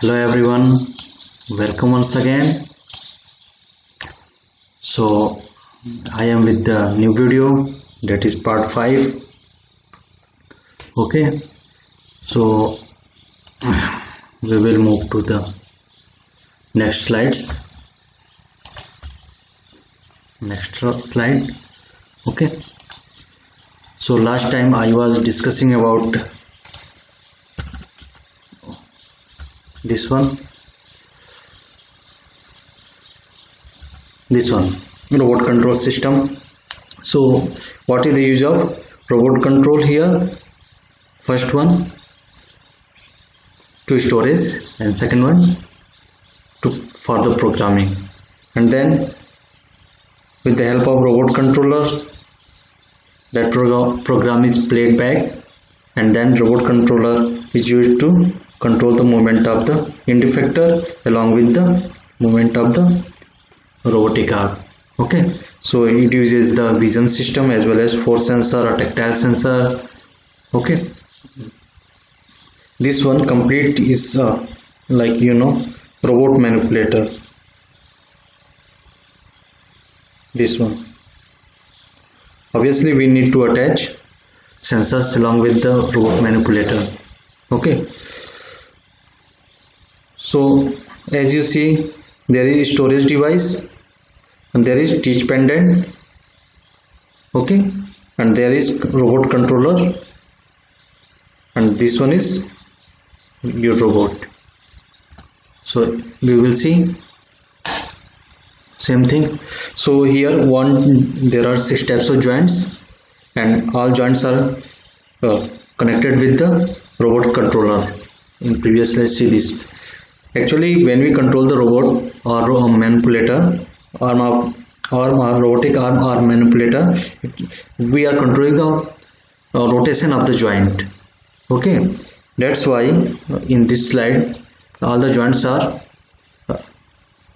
Hello everyone, welcome once again. So I am with the new video, that is part 5. Okay, so we will move to the next slides. Next slide. Okay, so last time I was discussing about this one robot control system. So what is the use of robot control here? First one to storage and second one to for the programming, and then with the help of robot controller that program is played back, and then robot controller is used to control the movement of the end effector along with the movement of the robotic arm. Okay, so it uses the vision system as well as force sensor or tactile sensor. Okay, this one complete is robot manipulator. This one obviously we need to attach sensors along with the robot manipulator. Okay, so as you see, there is storage device and there is teach pendant. Okay, and there is robot controller, and this one is your robot. So we will see same thing. So here there are 6 types of joints, and all joints are connected with the robot controller. In previous, let's see this. Actually, when we control the robot or manipulator or robotic arm or manipulator, we are controlling the rotation of the joint. Okay, that's why in this slide all the joints are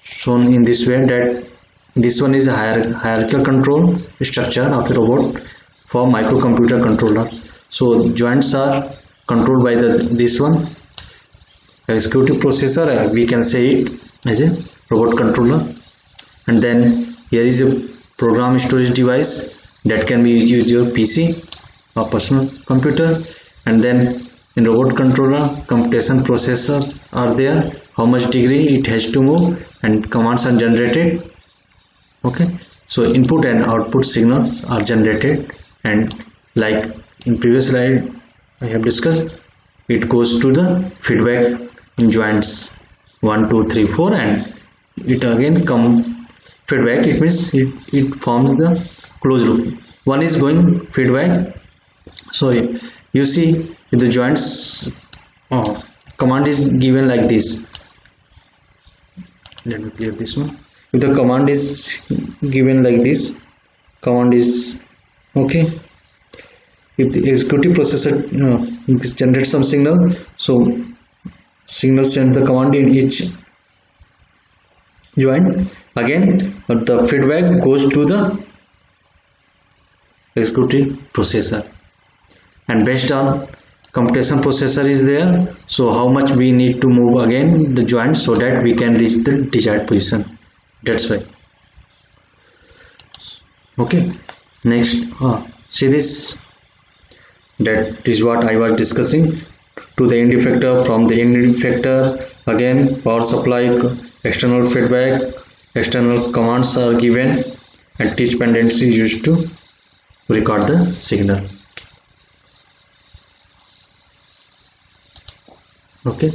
shown in this way, that this one is a hierarchical control structure of a robot for microcomputer controller. So joints are controlled by this one executive processor, we can say it as a robot controller, and then here is a program storage device that can be used your PC or personal computer, and then in robot controller computation processors are there, how much degree it has to move, and commands are generated. Okay, so input and output signals are generated, and like in previous slide I have discussed, it goes to the feedback in joints 1 2 3 4, and it again come feedback. It means it forms the closed loop. One is going feedback. So you see if the joints command is given like this. Let me clear this one. If the command is given like this, command is okay. If the executive processor generates some signal, so signal send the command in each joint. Again, the feedback goes to the executive processor, and based on computation processor is there, so how much we need to move again the joint so that we can reach the desired position. That's why. Okay, next see this, that is what I was discussing. To the end effector, from the end effector again power supply, external feedback, external commands are given, and teach pendant is used to record the signal. Okay,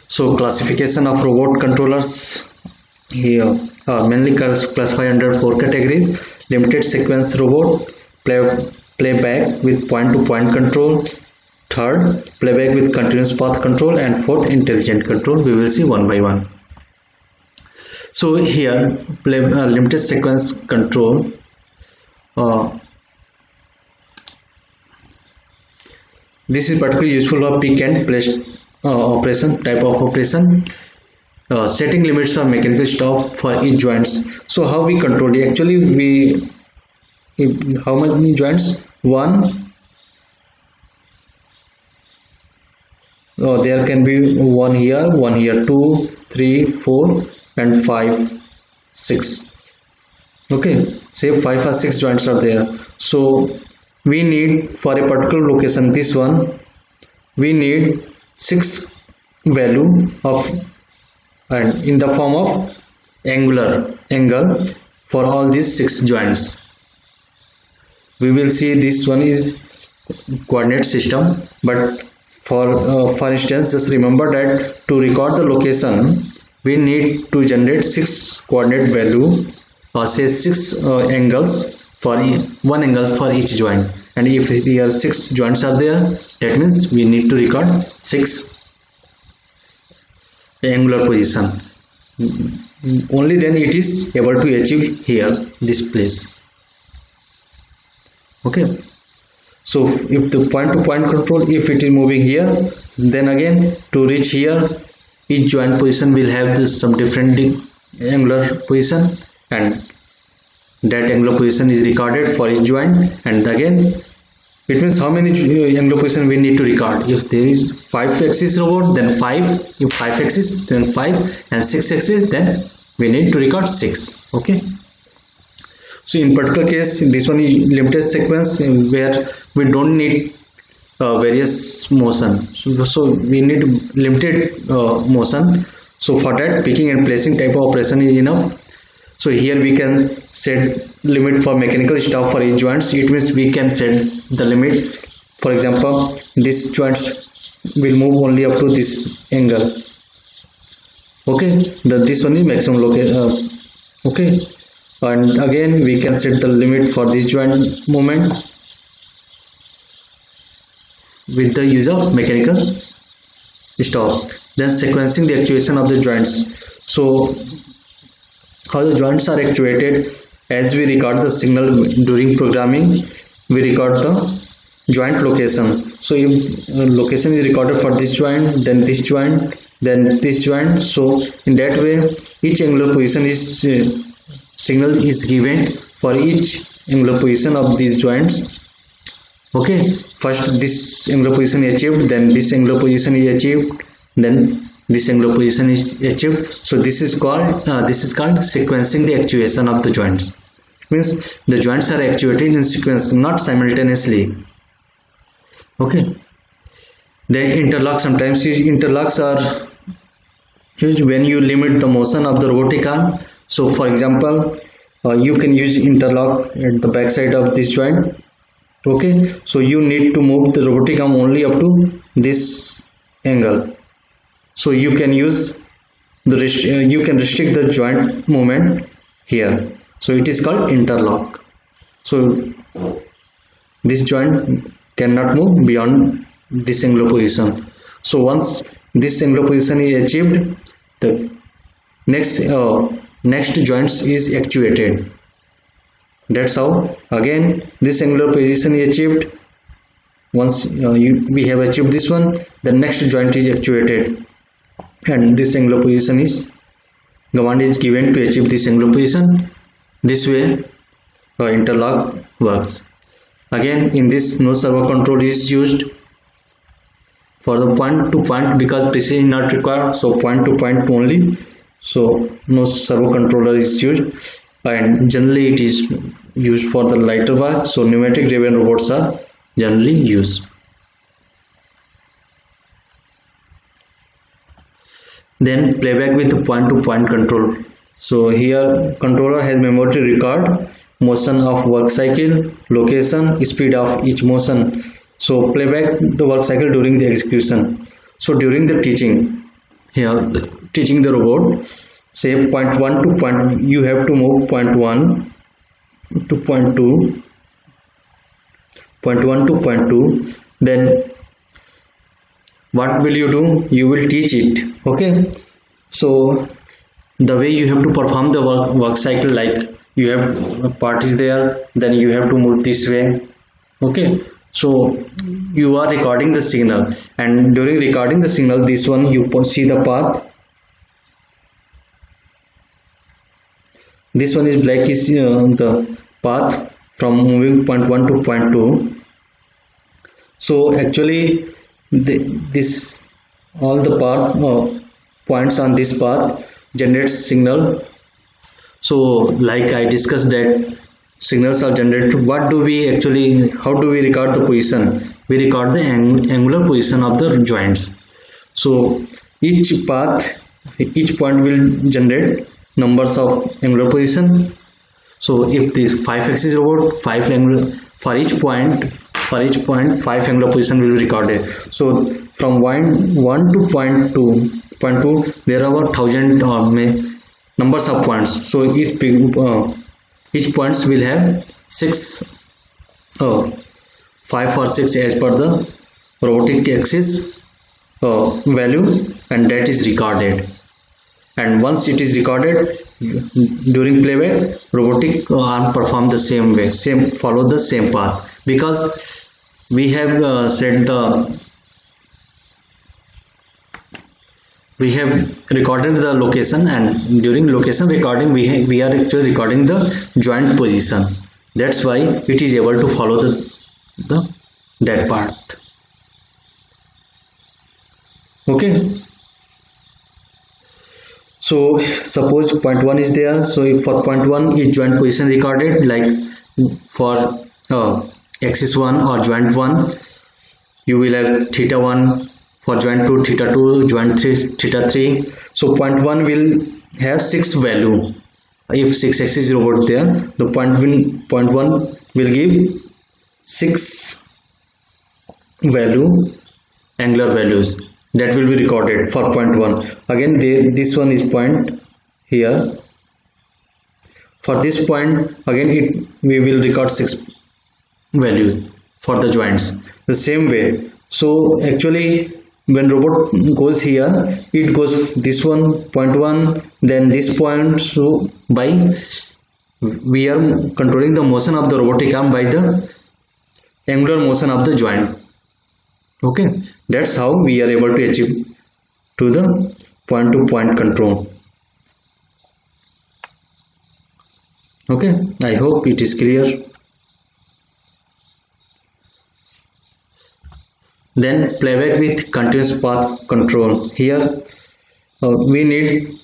so classification of robot controllers here are mainly classified under 4 categories: limited sequence robot, playback with point-to-point control, third playback with continuous path control, and fourth intelligent control. We will see one by one. So here limited sequence control, this is particularly useful for pick and place operation type of operation. Setting limits of mechanical stop for each joints. So how we control it? Actually how many joints? 1 there can be one here, 2, 3, 4 and 5, 6. Okay, say 5 or 6 joints are there. So we need for a particular location, this one, we need 6 value of, and in the form of angle for all these 6 joints. We will see this one is coordinate system, but for instance, just remember that to record the location we need to generate 6 coordinate value, or say 6 angles for one angles for each joint. And if there are 6 joints are there, that means we need to record 6 angular position. Only then it is able to achieve here, this place. Okay, so if the point to point control, if it is moving here, then again to reach here, each joint position will have some different angular position, and that angular position is recorded for each joint. And again it means how many angular position we need to record. If there is 5 axis robot, then 5, if 5 axis, then 5, and 6 axis, then we need to record 6. Okay, so in particular case, this one is limited sequence where we don't need various motion, so we need limited motion. So for that, picking and placing type of operation is enough. So here we can set limit for mechanical stop for each joints. It means we can set the limit. For example, this joints will move only up to this angle. Okay, this one is maximum location. Okay, and again we can set the limit for this joint movement with the use of mechanical stop. Then sequencing the actuation of the joints. So how the joints are actuated, as we record the signal during programming, we record the joint location. So if location is recorded for this joint, then this joint, then this joint, so in that way each angular position is signal is given for each angular position of these joints. Okay, first this angular position is achieved, then this angular position is achieved, then this angular position is achieved. So this is called sequencing the actuation of the joints. Means the joints are actuated in sequence, not simultaneously. Okay, then interlock. Sometimes interlocks are used when you limit the motion of the robotic arm. So for example, you can use interlock at the back side of this joint. Okay, so you need to move the robotic arm only up to this angle. So you can use the you can restrict the joint movement here. So it is called interlock. So this joint cannot move beyond this angular position. So once this angular position is achieved, the next joints is actuated. That's how again this angular position is achieved. Once we have achieved this one, the next joint is actuated, and this angular position is command is given to achieve this angular position. This way interlock works. Again in this, no servo control is used for the point to point because precision is not required, so point to point only. So no servo controller is used, and generally it is used for the lighter work. So pneumatic driven robots are generally used. Then playback with point to point control. So here controller has memory to record motion of work cycle, location, speed of each motion. So playback the work cycle during the execution. So during the teaching, here teaching the robot, say point 1 to point, you have to move point 1 to point 2, point 1 to point 2. Then what will you do? You will teach it. Okay, so the way you have to perform the work cycle, like you have a part is there, then you have to move this way. Okay, so you are recording the signal, and during recording the signal, this one you see the path. This one is black is the path from moving point 1 to point 2. So actually this all the points on this path generates signal. So like I discussed that signals are generated. What do we actually, how do we record the position? We record the angular position of the joints. So each path, each point will generate numbers of angular position. So if this 5-axis robot, 5 angular for each point, 5 angular position will be recorded. So from one to point 2, there are 1000 numbers of points. So each points will have 5 or 6 as per the robotic axis value, and that is recorded. And once it is recorded during playback, robotic arm perform the same way, follow the same path, because we have we have recorded the location, and during location recording we are actually recording the joint position. That's why it is able to follow that path. Okay. So suppose point 1 is there. So if for point 1 is joint position recorded, like for axis 1 or joint 1, you will have theta 1, for joint 2 theta 2, joint 3 theta 3. So point 1 will have 6 value. If 6 axis robot there, the point 1 will give 6 value, angular values, that will be recorded for point 1. Again this one is point here. For this point again we will record 6 values for the joints the same way. So actually when robot goes here, it goes this one point 1, then this point. So by we are controlling the motion of the robotic arm by the angular motion of the joint. Okay, that's how we are able to achieve to the point to point control. Okay, I hope it is clear. Then playback with continuous path control. Here we need,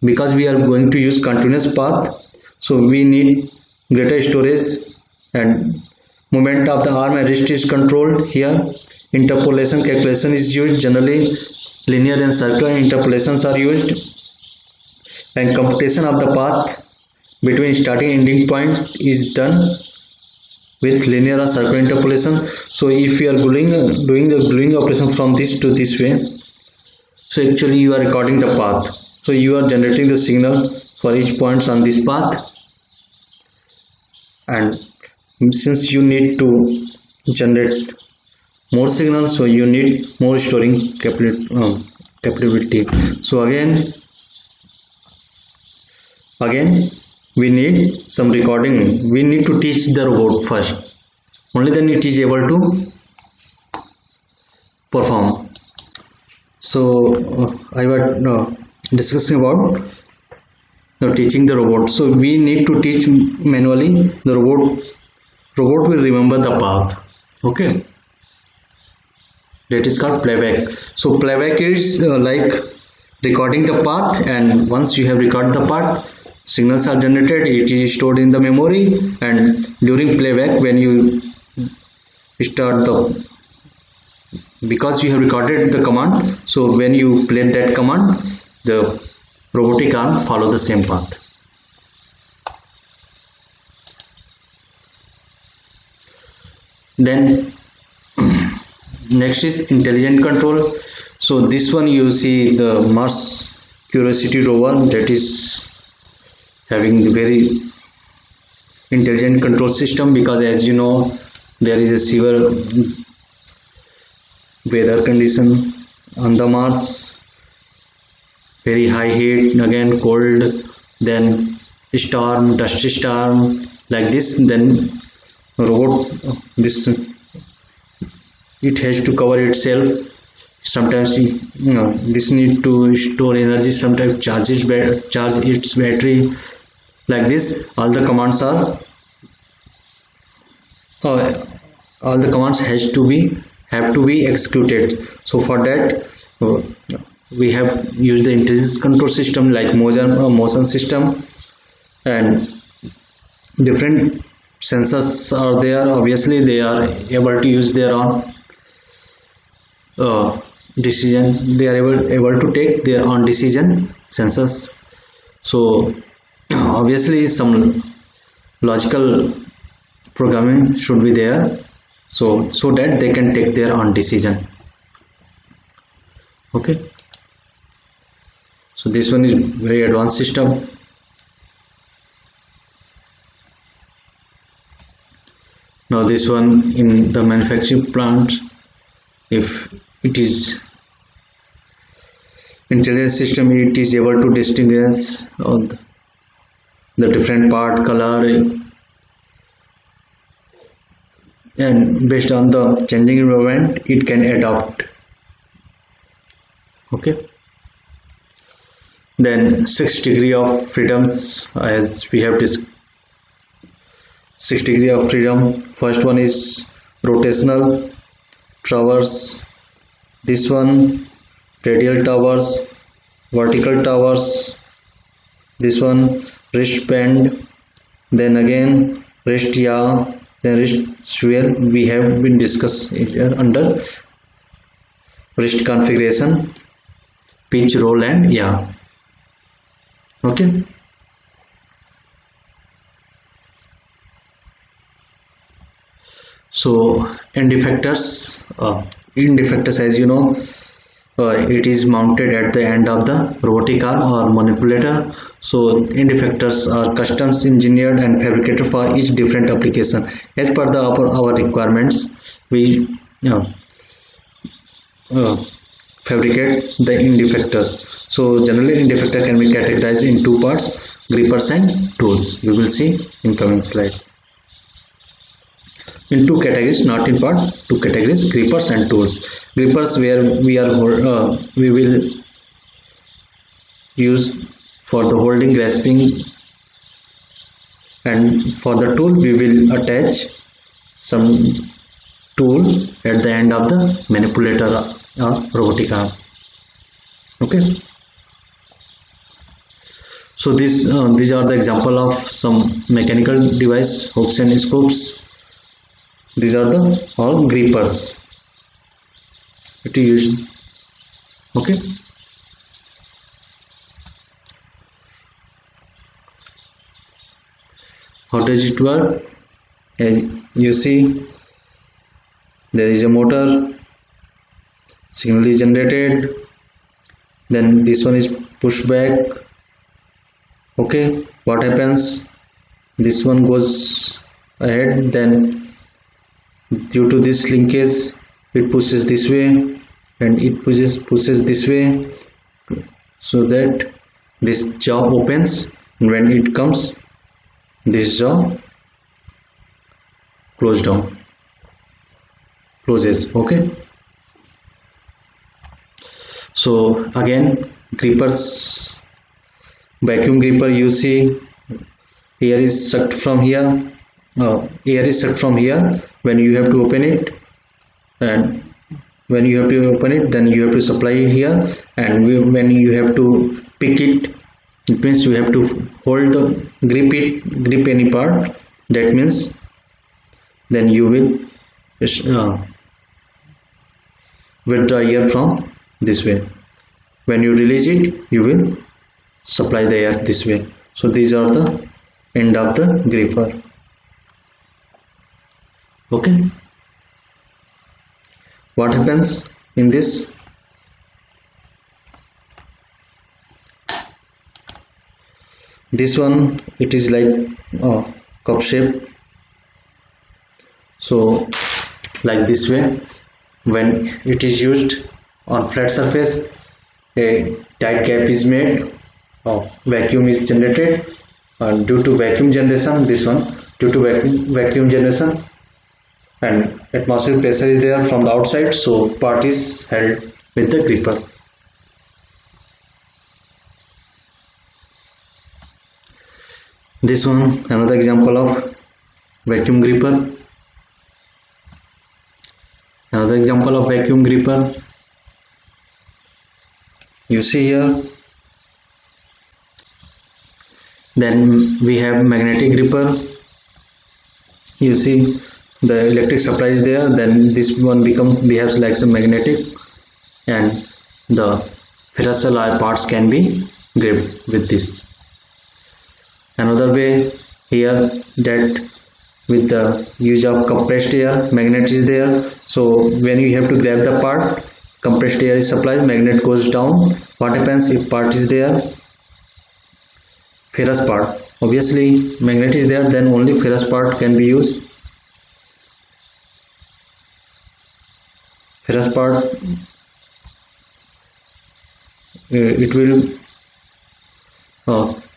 because we are going to use continuous path, so we need greater storage, and movement of the arm and wrist is controlled. Here interpolation calculation is used. Generally linear and circular interpolations are used, and computation of the path between starting and ending point is done with linear or circular interpolation. So if you are doing the gluing operation from this to this way, so actually you are recording the path. So you are generating the signal for each points on this path, and since you need to generate more signals, so you need more storing capability. So again we need some recording. We need to teach the robot first, only then it is able to perform. So I was discussing about teaching the robot. So we need to teach manually. The robot will remember the path. Okay, that is called playback. So playback is like recording the path, and once you have recorded the path, signals are generated, it is stored in the memory, and during playback when you start because you have recorded the command, so when you play that command, the robotic arm follow the same path. Then next is intelligent control. So this one you see the Mars Curiosity rover, that is having the very intelligent control system, because as you know there is a severe weather condition on the Mars, very high heat, again cold, then storm, dusty storm, like this. Then robot, it has to cover itself. Sometimes this need to store energy, sometimes charge its battery, like this. All the commands are has to be have to be executed. So for that we have used the intelligence control system like motion system, and different sensors are there. Obviously they are able to use their own decision, they are able to take their own decision, sensors. So obviously some logical programming should be there, so that they can take their own decision. Okay, so this one is very advanced system. Now this one in the manufacturing plant, if it is intelligence system, it is able to distinguish the different part color, and based on the changing environment it can adapt. Okay, then 6 degree of freedoms, as we have discussed. 6 degree of freedom, first one is rotational towers, this one radial towers, vertical towers, this one wristband, then again wrist yaw, then wrist swivel. We have been discussed here under wrist configuration, pitch, roll and yaw. Okay, so end effectors, as you know, it is mounted at the end of the robotic arm or manipulator. So end effectors are customs engineered and fabricated for each different application. As per our requirements, we fabricate the end effectors. So generally end effector can be categorized in two parts, grippers and tools. We will see in coming slide. In two categories, not in part, two categories, grippers and tools. Grippers where we will use for the holding, grasping, and for the tool we will attach some tool at the end of the manipulator or robotic arm. Okay, so these are the example of some mechanical device, hooks and scoops. These are the all grippers to use. Okay, how does it work? As you see, there is a motor, signal is generated, then this one is pushed back. Okay, what happens? This one goes ahead, then due to this linkage it pushes this way and it pushes this way, so that this jaw opens, and when it comes this jaw closes. Okay, so again grippers, vacuum gripper, you see air is sucked from here, air is sucked from here when you have to open it, and when you have to open it then you have to supply here, and when you have to pick it, it means you have to hold the grip any part, that means then you will withdraw air from this way. When you release it you will supply the air this way. So these are the end of the gripper. Okay, what happens in this? This one, it is like cup shape, so like this way. When it is used on flat surface, a tight gap is made, vacuum is generated, and due to vacuum generation, vacuum generation, and atmospheric pressure is there from the outside, so part is held with the gripper. This one another example of vacuum gripper. Another example of vacuum gripper, you see here. Then we have magnetic gripper, you see the electric supply is there, then this one behaves like some magnetic, and the ferrous alloy parts can be gripped with this. Another way here, that with the use of compressed air, magnet is there, so when you have to grab the part, compressed air is supplied, magnet goes down. What happens if part is there, ferrous part, obviously magnet is there, then only ferrous part can be used. Ferrous part, it will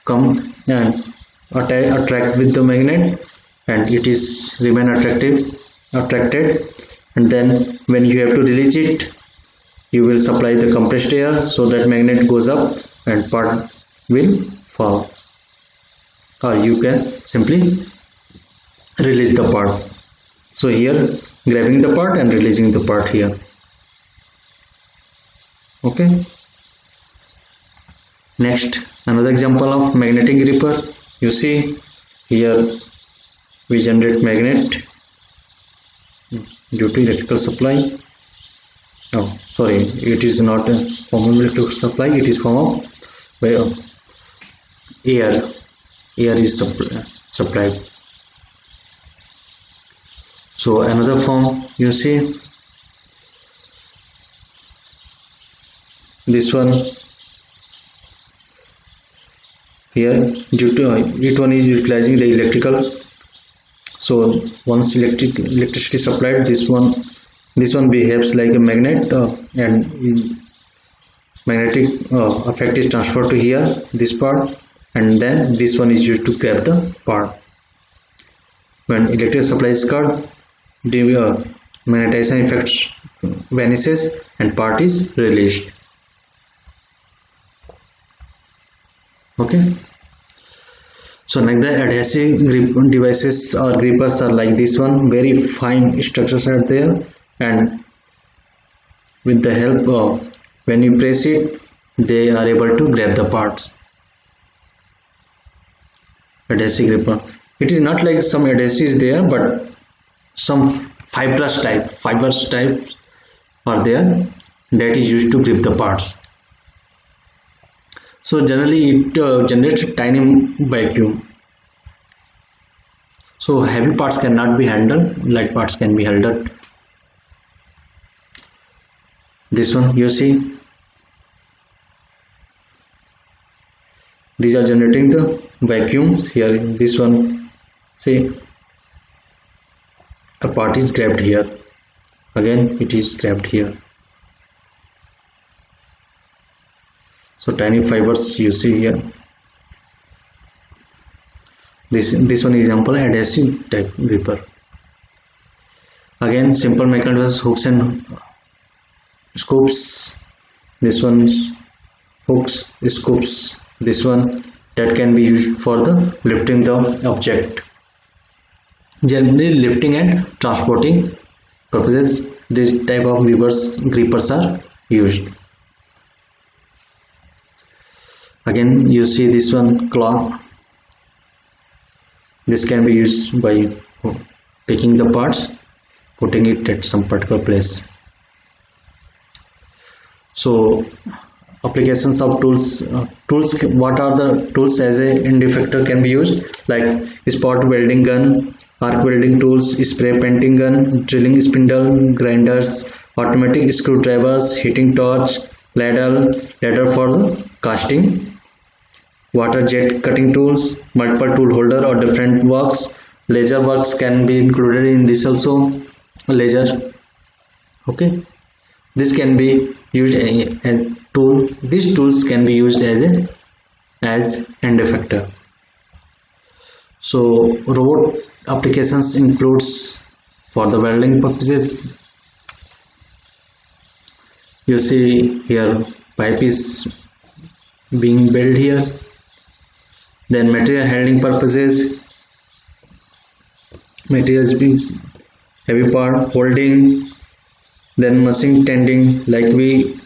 come and attract with the magnet, and it is remain attracted, and then when you have to release it, you will supply the compressed air, so that magnet goes up and part will fall, or you can simply release the part. So here grabbing the part and releasing the part here. Okay, next another example of magnetic gripper, you see here we generate magnet due to electrical supply. Oh sorry, it is not a form of electrical supply, it is form of air is supplied. So another form, you see this one here, due to it one is utilizing the electrical, so once electricity supplied, this one behaves like a magnet, and magnetic effect is transferred to here, this part, and then this one is used to grab the part. When electric supply is cut, the magnetization effect vanishes and part is released. Okay, so like the adhesive grip devices or grippers are like this one, very fine structures are there, and with the help of, when you press it, they are able to grab the parts. Adhesive gripper, it is not like some adhesive is there, but some fibers type are there, that is used to grip the parts. So generally it generates tiny vacuum, so heavy parts cannot be handled, light parts can be handled. This one, you see, these are generating the vacuums here. This one, see, a part is grabbed here, again it is grabbed here, so tiny fibers you see here. This one example, adhesive type gripper. Again simple mechanisms, hooks and scoops. This one is hooks, scoops, this one that can be used for the lifting the object. Generally lifting and transporting purposes, this type of grippers are used. Again you see this one, claw. This can be used by taking the parts, putting it at some particular place. So applications of tools, what are the tools as a end effector can be used, like spot welding gun, arc welding tools, spray painting gun, drilling spindle, grinders, automatic screwdrivers, heating torch, ladle for the casting, water jet cutting tools, multiple tool holder or different works, laser works can be included in this also, laser. Okay, this can be used as tool, these tools can be used as end effector. So robot applications includes for the welding purposes, you see here pipe is being built here. Then material handling purposes, materials being heavy part, holding, Then machine tending, like we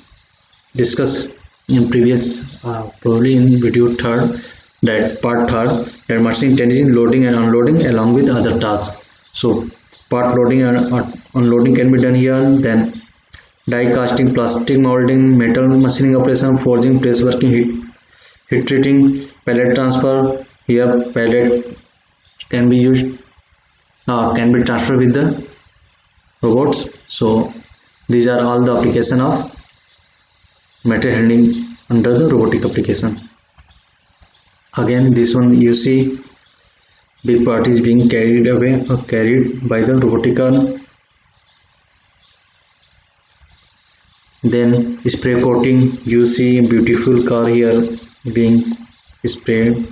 discussed in previous probably in video third, that part third, that machine tending, loading and unloading along with other tasks. So part loading and unloading can be done here. Then die casting, plastic molding, metal machining operation, forging, press working, heat treating, pallet transfer. Here pallet can be used, can be transferred with the robots. So these are all the application of material handling under the robotic application. Again, this one you see big part is being carried away or carried by the robotic arm. Then spray coating, you see beautiful car here being spraying,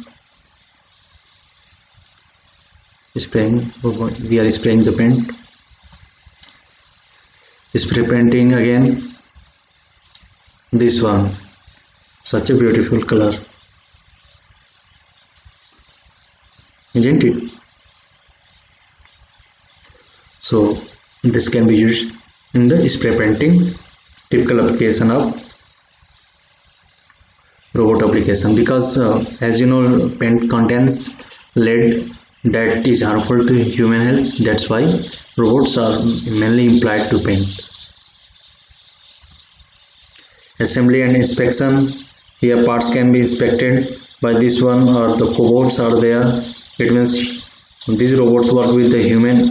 we are spraying the paint. Spray painting again, this one, such a beautiful color, isn't it? So this can be used in the spray painting, typical application of robot application, because as you know, paint contains lead that is harmful to human health. That's why robots are mainly employed to paint. Assembly and inspection, here parts can be inspected by this one, or the cobots are there. It means these robots work with the human.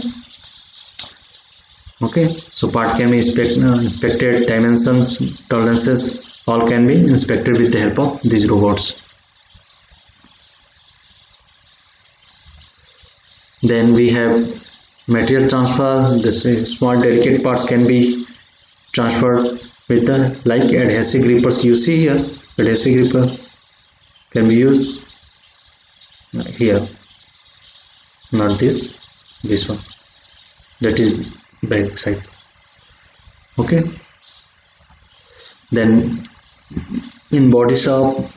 Okay, so part can be inspected, dimensions, tolerances, all can be inspected with the help of these robots. Then we have material transfer. This small delicate parts can be transferred with the, like adhesive grippers you see here. Adhesive gripper can be used here, not this one, that is back side. Okay, then in body shop,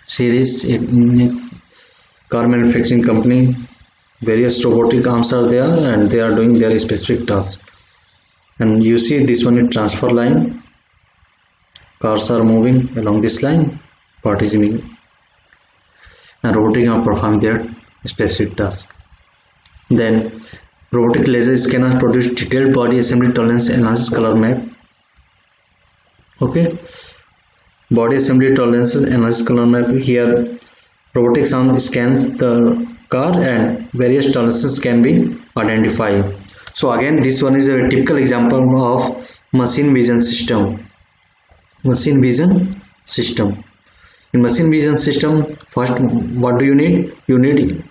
see this in a car manufacturing company, various robotic arms are there and they are doing their specific task. And you see this one is transfer line, cars are moving along this line, part is moving, and robotic arm perform their specific task. Then robotic laser scanner produce detailed body assembly tolerance analysis color map. Okay, body assembly tolerances analysis color map. Here robotic arm scans the car and various tolerances can be identified. So again, this one is a typical example of machine vision system. Machine vision system. In machine vision system, first what do you need? You need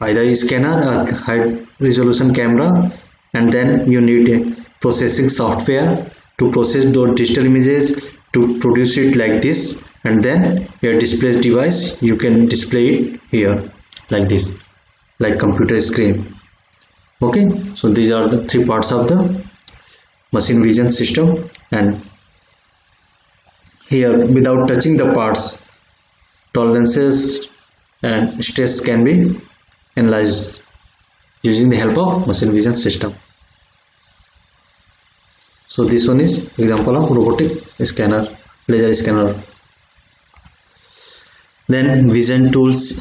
either a scanner or high resolution camera, and then you need a processing software to process those digital images to produce it like this, and then your display device, you can display it here like this, like computer screen. Okay, so these are the three parts of the machine vision system. And here, without touching the parts, tolerances and stress can be analyzed using the help of machine vision system. So this one is example of robotic scanner, laser scanner. Then vision tools,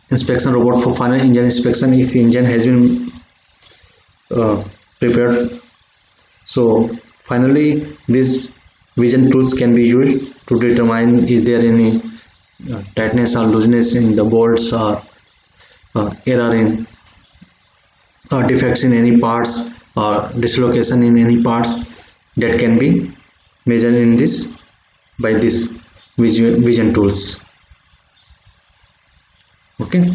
inspection robot for final engine inspection. If engine has been prepared, so finally these vision tools can be used to determine is there any tightness or looseness in the bolts, or error in or defects in any parts, or dislocation in any parts, that can be measured in this by this vision tools. Okay,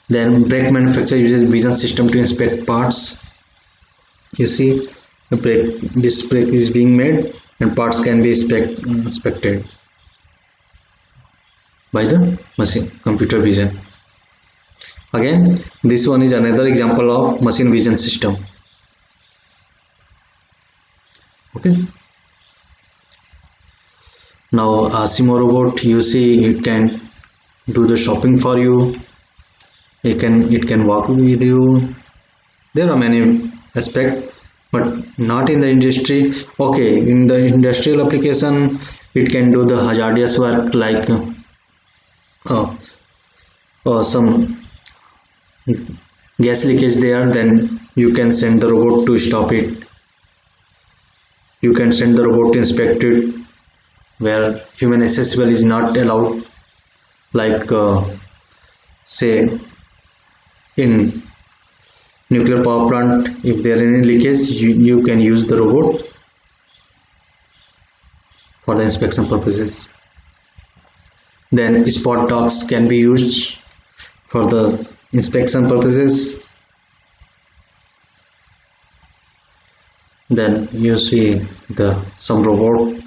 then brake manufacturer uses vision system to inspect parts. You see the brake, this brake is being made and parts can be inspected by the machine computer vision. Again, this one is another example of machine vision system. Okay, now Asimo robot, you see it can do the shopping for you, it can walk with you. There are many aspects but not in the industry. Okay, in the industrial application it can do the hazardous work like some gas leakage there, then you can send the robot to stop it. You can send the robot to inspect it where human accessible is not allowed, like say in nuclear power plant, if there is any leakage, you can use the robot for the inspection purposes. Then spot dogs can be used for the inspection purposes. Then you see some robots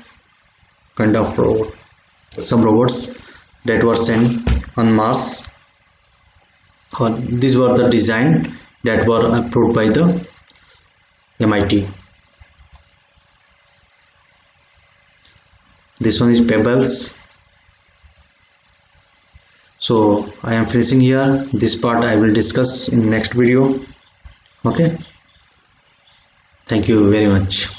that were sent on Mars. These were the design that were approved by the MIT. This one is Pebbles. So I am finishing here. This part I will discuss in next video. Okay, thank you very much.